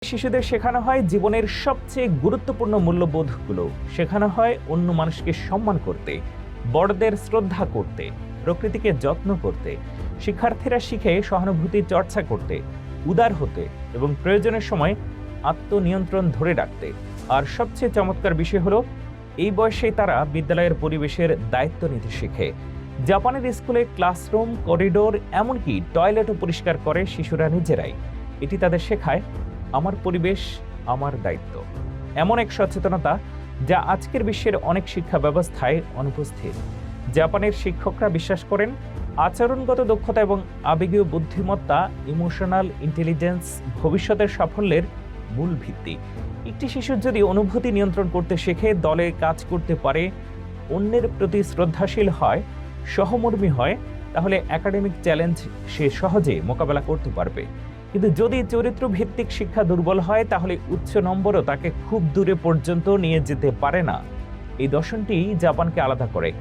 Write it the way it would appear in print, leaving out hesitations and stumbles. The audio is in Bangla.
শিশুদের শেখানো হয় জীবনের সবচেয়ে গুরুত্বপূর্ণ মূল্যবোধগুলো। শেখানো হয় অন্য মানুষকে সম্মান করতে, বড়দের শ্রদ্ধা করতে, প্রকৃতিকে যত্ন করতে। শিক্ষার্থীরা শিখে সহানুভূতি চর্চা করতে, উদার হতে এবং প্রয়োজনের সময় আত্মনিয়ন্ত্রণ ধরে রাখতে। আর সবচেয়ে চমৎকার বিষয় হলো এই বয়সেই তারা বিদ্যালয়ের পরিবেশের দায়িত্ব নিতে শেখে। জাপানের স্কুলে ক্লাসরুম, করিডোর, এমনকি টয়লেটও পরিষ্কার করে শিশুরা নিজেরাই। এটি তাদের শেখায় আমার পরিবেশ আমার দায়িত্ব, এমন এক সচেতনতা যা আজকের বিশ্বের অনেক শিক্ষা ব্যবস্থায় অনুপস্থিত। জাপানের শিক্ষকরা বিশ্বাস করেন আচরণগত দক্ষতা এবং আবেগীয় বুদ্ধিমত্তা, ইমোশনাল ইন্টেলিজেন্স ভবিষ্যতের সাফল্যের মূল ভিত্তি। একটি শিশু যদি অনুভূতি নিয়ন্ত্রণ করতে শেখে, দলে কাজ করতে পারে, অন্যের প্রতি শ্রদ্ধাশীল হয়, সহমর্মী হয়, তাহলে একাডেমিক চ্যালেঞ্জ সে সহজে মোকাবেলা করতে পারবে। কিন্তু যদি চরিত্র ভিত্তিক শিক্ষা দুর্বল হয়, তাহলে উচ্চ নম্বরও তাকে খুব দূরে পর্যন্ত নিয়ে যেতে পারে না। এই দর্শনটি জাপানকে আলাদা করে।